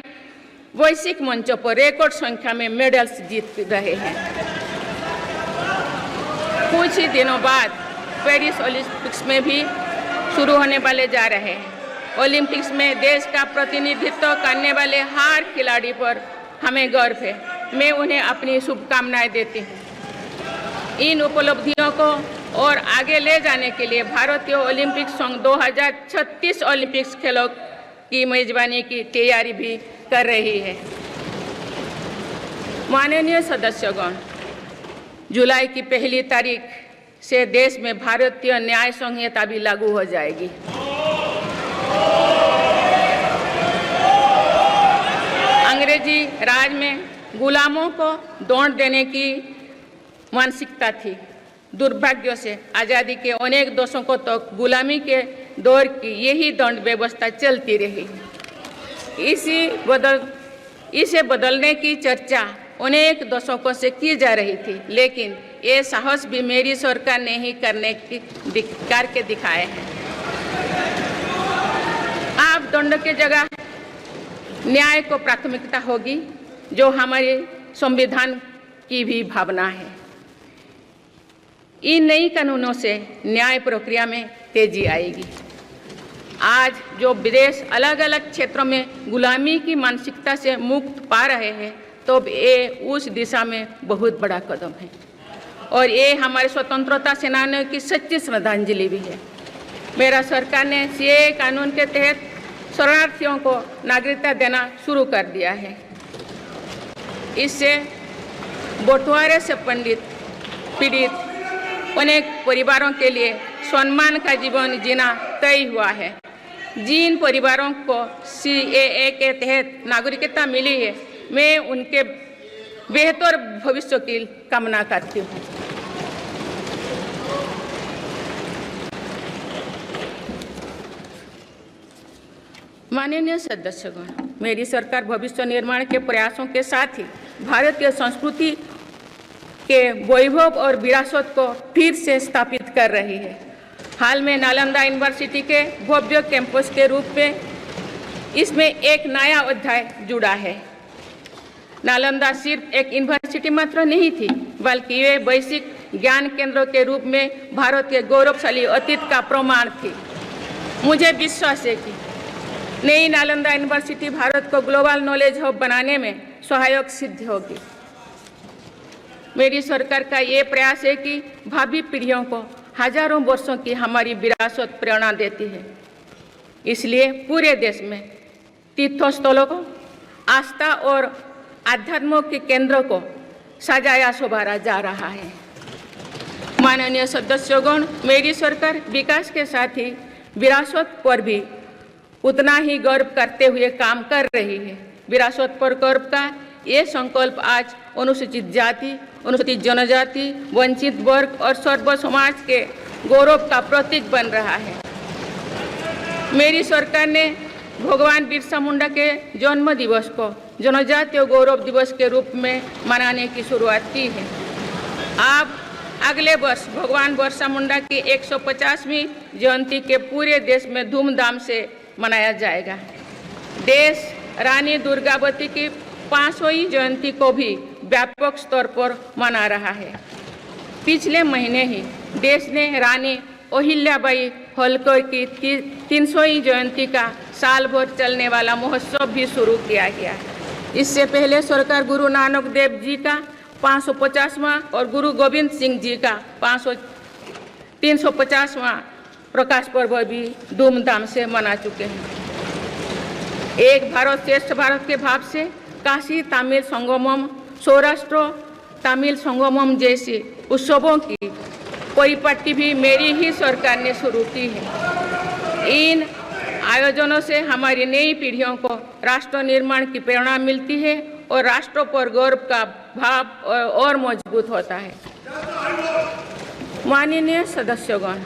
S1: वैश्विक मंचों पर रिकॉर्ड संख्या में मेडल्स जीत रहे हैं। कुछ ही दिनों बाद पेरिस ओलंपिक्स में भी शुरू होने वाले जा रहे हैं। ओलंपिक्स में देश का प्रतिनिधित्व करने वाले हर खिलाड़ी पर हमें गर्व है। मैं उन्हें अपनी शुभकामनाएं देती हूँ। इन उपलब्धियों को और आगे ले जाने के लिए भारतीय ओलंपिक संघ 2036 ओलंपिक्स खेलों की मेजबानी की तैयारी भी कर रही है। माननीय सदस्यगण, जुलाई की 1 तारीख से देश में भारतीय न्याय संहिता भी लागू हो जाएगी। अंग्रेजी राज में गुलामों को दौड़ देने की मानसिकता थी। दुर्भाग्य से आज़ादी के अनेक दशकों तक गुलामी के दौर की यही दंड व्यवस्था चलती रही। इसे बदलने की चर्चा अनेक दशकों से की जा रही थी, लेकिन ये साहस भी मेरी सरकार ने ही करके दिखाए हैं। अब दंड के जगह न्याय को प्राथमिकता होगी, जो हमारे संविधान की भी भावना है। इन नई कानूनों से न्याय प्रक्रिया में तेजी आएगी। आज जो विदेश अलग अलग क्षेत्रों में गुलामी की मानसिकता से मुक्त पा रहे हैं, तो ये उस दिशा में बहुत बड़ा कदम है और ये हमारे स्वतंत्रता सेनानियों की सच्ची श्रद्धांजलि भी है। मेरा सरकार ने सीएए कानून के तहत शरणार्थियों को नागरिकता देना शुरू कर दिया है। इससे बंटवारे से पीड़ित अनेक परिवारों के लिए सम्मान का जीवन जीना तय हुआ है। जिन परिवारों को सीएए के तहत नागरिकता मिली है, मैं उनके बेहतर भविष्य की कामना करती हूँ। माननीय सदस्यगण, मेरी सरकार भविष्य निर्माण के प्रयासों के साथ ही भारतीय संस्कृति के वैभव और विरासत को फिर से स्थापित कर रही है। हाल में नालंदा यूनिवर्सिटी के भव्य कैंपस के रूप में इसमें एक नया अध्याय जुड़ा है। नालंदा सिर्फ एक यूनिवर्सिटी मात्र नहीं थी, बल्कि ये वैश्विक ज्ञान केंद्र के रूप में भारत के गौरवशाली अतीत का प्रमाण थी। मुझे विश्वास है कि नई नालंदा यूनिवर्सिटी भारत को ग्लोबल नॉलेज हब बनाने में सहायक सिद्ध होगी। मेरी सरकार का ये प्रयास है कि भावी पीढ़ियों को हजारों वर्षों की हमारी विरासत प्रेरणा देती है। इसलिए पूरे देश में तीर्थस्थलों को, आस्था और आध्यात्म के केंद्रों को सजाया संवारा जा रहा है। माननीय सदस्यगण, मेरी सरकार विकास के साथ ही विरासत पर भी उतना ही गर्व करते हुए काम कर रही है। विरासत पर गर्व का ये संकल्प आज अनुसूचित जाति, अनुसूचित जनजाति, वंचित वर्ग और सर्व समाज के गौरव का प्रतीक बन रहा है। मेरी सरकार ने भगवान बिरसा मुंडा के जन्म दिवस को जनजातीय गौरव दिवस के रूप में मनाने की शुरुआत की है। अब अगले वर्ष भगवान बिरसा मुंडा की 150वीं जयंती के पूरे देश में धूमधाम से मनाया जाएगा। देश रानी दुर्गावती की 500वीं जयंती को भी व्यापक स्तर पर मना रहा है। पिछले महीने ही देश ने रानी अहिल्याबाई होलकर की 300वीं जयंती का साल भर चलने वाला महोत्सव भी शुरू किया गया है। इससे पहले सरकार गुरु नानक देव जी का 550वां और गुरु गोविंद सिंह जी का 350वां प्रकाश पर्व भी धूमधाम से मना चुके हैं। एक भारत श्रेष्ठ भारत के भाव से काशी तमिल संगमम, सौराष्ट्र तमिल संगमम जैसे उत्सवों की परिपाटी भी मेरी ही सरकार ने शुरू की है। इन आयोजनों से हमारी नई पीढ़ियों को राष्ट्र निर्माण की प्रेरणा मिलती है और राष्ट्र पर गर्व का भाव और मजबूत होता है। माननीय सदस्यगण,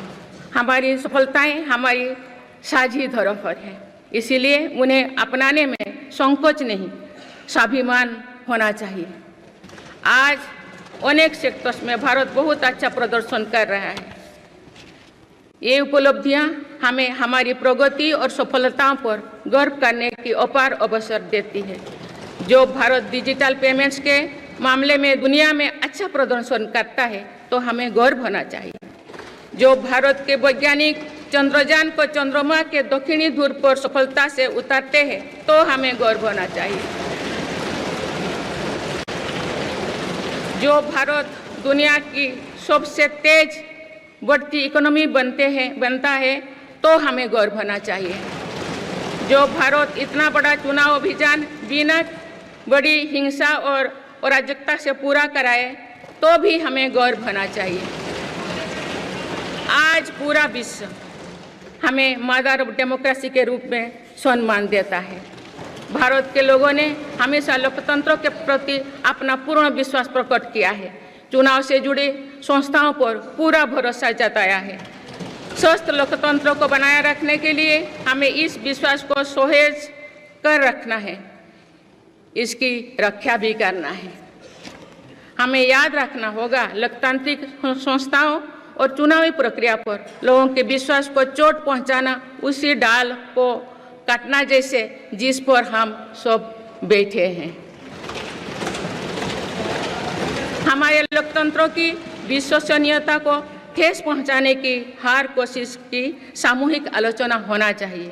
S1: हमारी सफलताएं हमारी साझी धरोहर है, इसीलिए उन्हें अपनाने में संकोच नहीं, स्वाभिमान होना चाहिए। आज अनेक सेक्टर्स में भारत बहुत अच्छा प्रदर्शन कर रहा है। ये उपलब्धियां हमें हमारी प्रगति और सफलताओं पर गर्व करने की अपार अवसर देती है। जो भारत डिजिटल पेमेंट्स के मामले में दुनिया में अच्छा प्रदर्शन करता है, तो हमें गर्व होना चाहिए। जो भारत के वैज्ञानिक चंद्रयान को चंद्रमा के दक्षिणी ध्रुव पर सफलता से उतारते हैं, तो हमें गर्व होना चाहिए। जो भारत दुनिया की सबसे तेज बढ़ती इकोनॉमी बनता है तो हमें गौरव होना चाहिए। जो भारत इतना बड़ा चुनाव अभियान बिना बड़ी हिंसा और अराजकता से पूरा कराए तो भी हमें गौरव होना चाहिए। आज पूरा विश्व हमें मदर ऑफ डेमोक्रेसी के रूप में सम्मान देता है। भारत के लोगों ने हमेशा लोकतंत्र के प्रति अपना पूर्ण विश्वास प्रकट किया है। चुनाव से जुड़ी संस्थाओं पर पूरा भरोसा जताया है। स्वस्थ लोकतंत्र को बनाए रखने के लिए हमें इस विश्वास को सुसह्य कर रखना है, इसकी रक्षा भी करना है। हमें याद रखना होगा, लोकतांत्रिक संस्थाओं और चुनावी प्रक्रिया पर लोगों के विश्वास को चोट पहुंचाना उसी डाल को काटना जैसे जिस पर हम सब बैठे हैं। हमारे लोकतंत्रों की विश्वसनीयता को ठेस पहुंचाने की हर कोशिश की सामूहिक आलोचना होना चाहिए।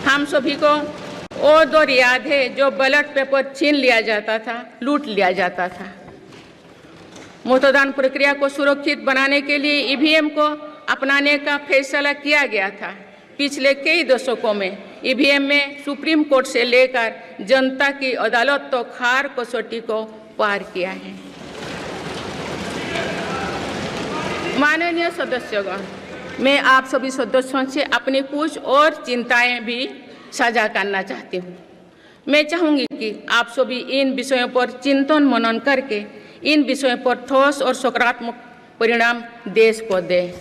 S1: हम सभी को वो दौर याद है जो बैलेट पेपर छीन लिया जाता था, लूट लिया जाता था। मतदान प्रक्रिया को सुरक्षित बनाने के लिए ईवीएम को अपनाने का फैसला किया गया था। पिछले कई दशकों में ईवीएम में सुप्रीम कोर्ट से लेकर जनता की अदालत तो हर कसौटी को पार किया है। माननीय सदस्यगण, मैं आप सभी सदस्यों से अपनी कुछ और चिंताएं भी साझा करना चाहती हूँ। मैं चाहूँगी कि आप सभी इन विषयों पर चिंतन मनन करके इन विषयों पर ठोस और सकारात्मक परिणाम देश को दें।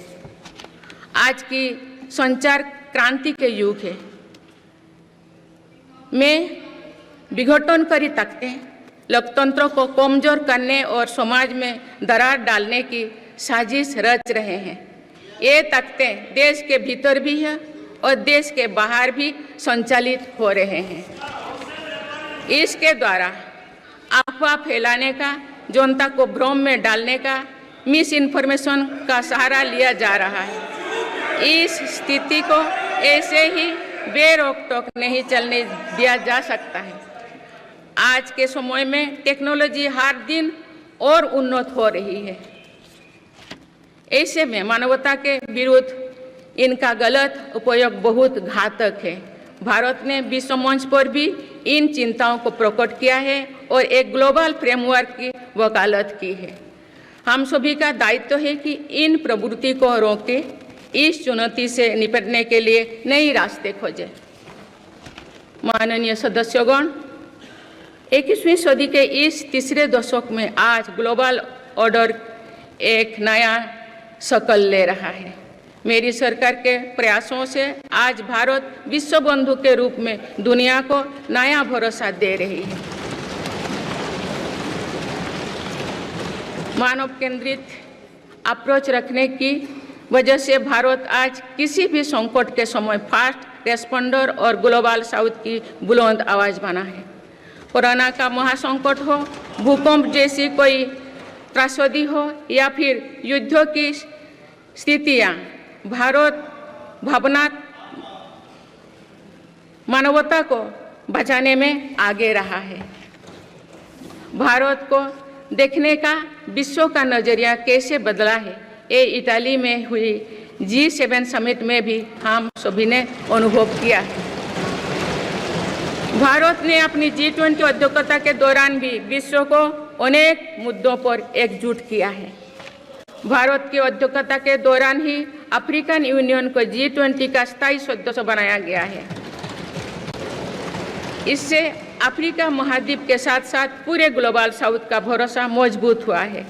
S1: आज की संचार क्रांति के युग है में विघटनकारी ताकतें लोकतंत्र को कमजोर करने और समाज में दरार डालने की साजिश रच रहे हैं। ये ताकतें देश के भीतर भी है और देश के बाहर भी संचालित हो रहे हैं। इसके द्वारा अफवाह फैलाने का, जनता को भ्रम में डालने का, मिस इन्फॉर्मेशन का सहारा लिया जा रहा है। इस स्थिति को ऐसे ही बेरोक टोक नहीं चलने दिया जा सकता है। आज के समय में टेक्नोलॉजी हर दिन और उन्नत हो रही है। ऐसे में मानवता के विरुद्ध इनका गलत उपयोग बहुत घातक है। भारत ने विश्व मंच पर भी इन चिंताओं को प्रकट किया है और एक ग्लोबल फ्रेमवर्क की वकालत की है। हम सभी का दायित्व है कि इन प्रवृत्ति को रोकें, इस चुनौती से निपटने के लिए नए रास्ते खोजें। माननीय सदस्यगण, 21वीं सदी के इस तीसरे दशक में आज ग्लोबल ऑर्डर एक नया शक्ल ले रहा है। मेरी सरकार के प्रयासों से आज भारत विश्व बंधु के रूप में दुनिया को नया भरोसा दे रही है। मानव केंद्रित अप्रोच रखने की वजह से भारत आज किसी भी संकट के समय फास्ट रेस्पॉन्डर और ग्लोबल साउथ की बुलंद आवाज बना है। कोरोना का महासंकट हो, भूकंप जैसी कोई त्रासदी हो या फिर युद्धों की स्थितियां, भारत भावना मानवता को बचाने में आगे रहा है। भारत को देखने का विश्व का नजरिया कैसे बदला है, ये इटाली में हुई G7 समिट में भी हम सभी ने अनुभव किया है। भारत ने अपनी G20 अध्यक्षता के दौरान भी विश्व को अनेक मुद्दों पर एकजुट किया है। भारत की अध्यक्षता के दौरान ही अफ्रीकन यूनियन को G20 का स्थायी सदस्य बनाया गया है। इससे अफ्रीका महाद्वीप के साथ साथ पूरे ग्लोबल साउथ का भरोसा मजबूत हुआ है।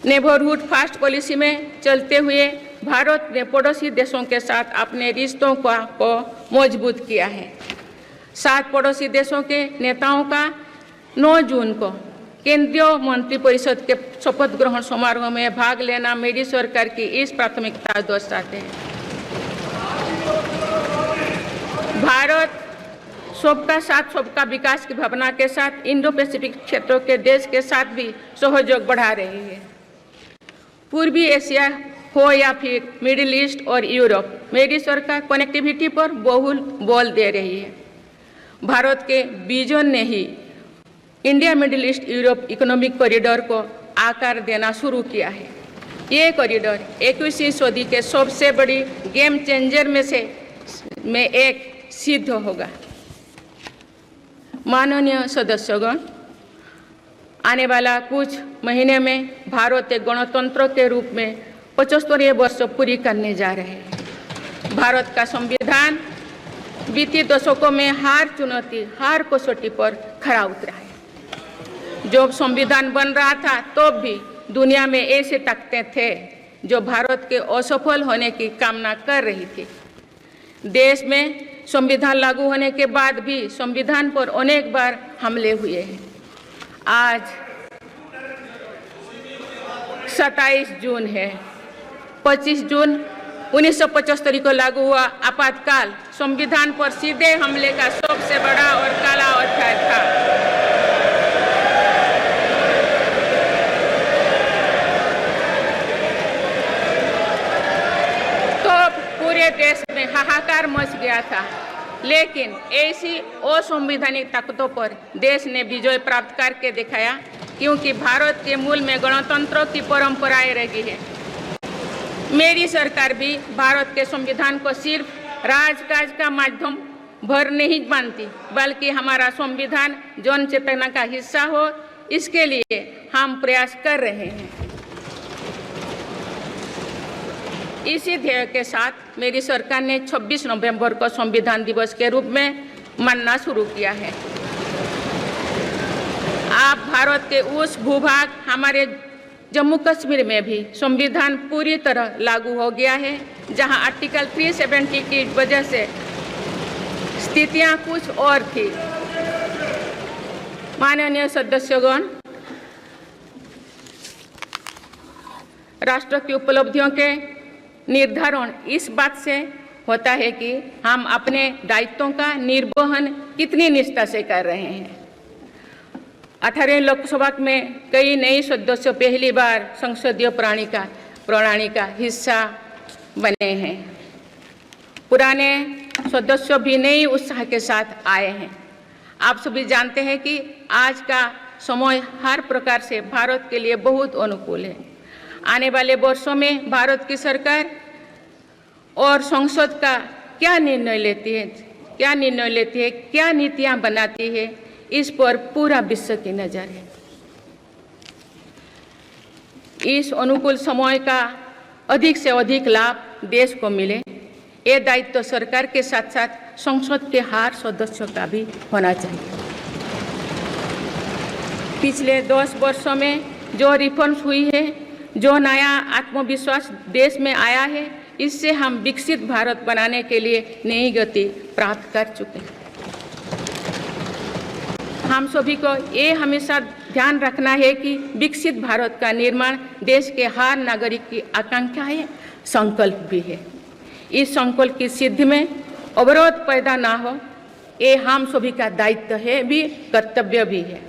S1: नेबरहुड फर्स्ट पॉलिसी में चलते हुए भारत ने पड़ोसी देशों के साथ अपने रिश्तों को मजबूत किया है। 7 पड़ोसी देशों के नेताओं का 9 जून को केंद्रीय मंत्रिपरिषद के शपथ ग्रहण समारोह में भाग लेना मेरी सरकार की इस प्राथमिकता दर्शाते हैं। भारत सबका साथ सबका विकास की भावना के साथ इंडो पैसिफिक क्षेत्रों के देश के साथ भी सहयोग बढ़ा रही है। पूर्वी एशिया हो या फिर मिडिल ईस्ट और यूरोप, मेरी सरकार कनेक्टिविटी पर बहुल बल दे रही है। भारत के विजन ने ही India Middle East Europe economic corridor को आकार देना शुरू किया है। ये कॉरिडोर 21वीं सदी के सबसे बड़ी गेम चेंजर में एक सिद्ध होगा। माननीय सदस्यगण, आने वाला कुछ महीने में भारत एक गणतंत्र के रूप में 75वें वर्ष पूरी करने जा रहे हैं। भारत का संविधान बीते दशकों में हर कसौटी पर खरा उतरा है। जब संविधान बन रहा था तो भी दुनिया में ऐसे ताकतें थे जो भारत के असफल होने की कामना कर रही थी। देश में संविधान लागू होने के बाद भी संविधान पर अनेक बार हमले हुए हैं। आज 27 जून है। 25 जून 1975 को लागू हुआ आपातकाल संविधान पर सीधे हमले का सबसे बड़ा और काला अध्याय था। पूरे देश में हाहाकार मच गया था, लेकिन ऐसी असंवैधानिक ताकतों पर देश ने विजय प्राप्त करके दिखाया, क्योंकि भारत के मूल में गणतंत्र की परंपराएं रही है। मेरी सरकार भी भारत के संविधान को सिर्फ राजकाज का माध्यम भर नहीं मानती, बल्कि हमारा संविधान जन चेतना का हिस्सा हो, इसके लिए हम प्रयास कर रहे हैं। इसी ध्येय के साथ मेरी सरकार ने 26 नवंबर को संविधान दिवस के रूप में मानना शुरू किया है। आप भारत के उस भूभाग हमारे जम्मू कश्मीर में भी संविधान पूरी तरह लागू हो गया है, जहां आर्टिकल 370 की वजह से स्थितियां कुछ और थी। माननीय सदस्यगण, राष्ट्र की उपलब्धियों के निर्धारण इस बात से होता है कि हम अपने दायित्वों का निर्वहन कितनी निष्ठा से कर रहे हैं। 18 लोकसभा में कई नए सदस्य पहली बार संसदीय प्रणाली का हिस्सा बने हैं। पुराने सदस्य भी नए उत्साह के साथ आए हैं। आप सभी जानते हैं कि आज का समय हर प्रकार से भारत के लिए बहुत अनुकूल है। आने वाले वर्षों में भारत की सरकार और संसद का क्या निर्णय लेती है, क्या नीतियां बनाती है, इस पर पूरा विश्व की नज़र है। इस अनुकूल समय का अधिक से अधिक लाभ देश को मिले, ये दायित्व सरकार के साथ साथ संसद के हर सदस्यों का भी होना चाहिए। पिछले 10 वर्षों में जो रिफॉर्म्स हुई है, जो नया आत्मविश्वास देश में आया है, इससे हम विकसित भारत बनाने के लिए नई गति प्राप्त कर चुके हैं। हम सभी को ये हमेशा ध्यान रखना है कि विकसित भारत का निर्माण देश के हर नागरिक की आकांक्षा है, संकल्प भी है। इस संकल्प की सिद्धि में अवरोध पैदा ना हो, ये हम सभी का दायित्व है, भी कर्तव्य भी है।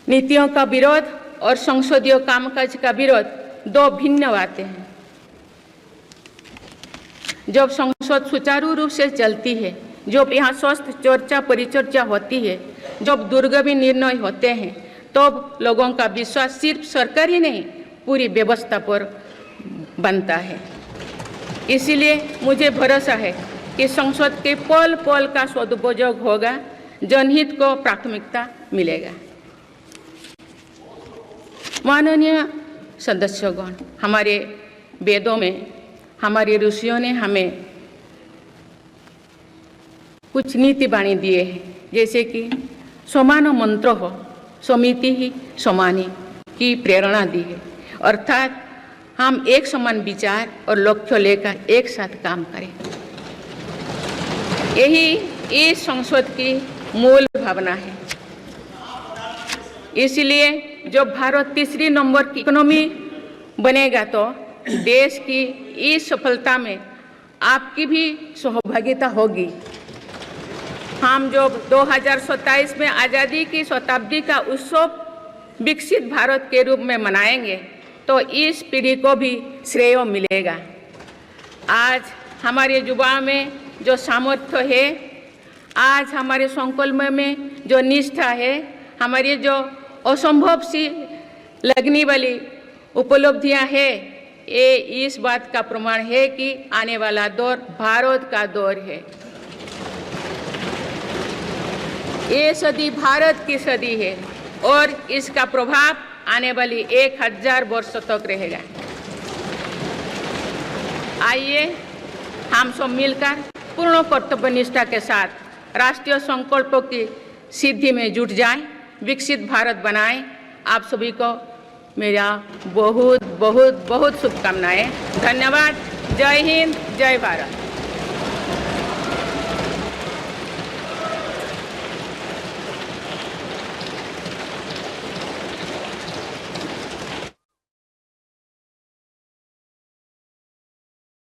S1: नीतियों का विरोध और संसदीय कामकाज का विरोध दो भिन्न बातें हैं। जब संसद सुचारू रूप से चलती है, जब यहाँ स्वस्थ चर्चा परिचर्चा होती है, जब दूरगामी निर्णय होते हैं, तब लोगों का विश्वास सिर्फ सरकार ही नहीं, पूरी व्यवस्था पर बनता है। इसीलिए मुझे भरोसा है कि संसद के पल पल का सदुपयोग होगा, जनहित को प्राथमिकता मिलेगा। माननीय सदस्यगण, हमारे वेदों में हमारे ऋषियों ने हमें कुछ नीति वाणी दिए हैं, जैसे कि समानो मंत्र हो समिति ही समानी की प्रेरणा दी है। अर्थात हम एक समान विचार और लक्ष्य लेकर एक साथ काम करें। यही इस संसद की मूल भावना है। इसलिए जब भारत तीसरी नंबर की इकोनॉमी बनेगा, तो देश की इस सफलता में आपकी भी सहभागिता होगी। हम जब 2027 में आज़ादी की शताब्दी का उत्सव विकसित भारत के रूप में मनाएंगे, तो इस पीढ़ी को भी श्रेय मिलेगा। आज हमारे युवाओं में जो सामर्थ्य है, आज हमारे संकल्प में जो निष्ठा है, हमारी जो असंभव सी लगने वाली उपलब्धियां हैं, ये इस बात का प्रमाण है कि आने वाला दौर भारत का दौर है। ये सदी भारत की सदी है और इसका प्रभाव आने वाली 1000 वर्षों तक रहेगा। आइए हम सब मिलकर पूर्ण कर्तव्यनिष्ठा के साथ राष्ट्रीय संकल्पों की सिद्धि में जुट जाएं, विकसित भारत बनाएं। आप सभी को मेरा बहुत बहुत बहुत शुभकामनाएं। धन्यवाद। जय हिंद, जय भारत।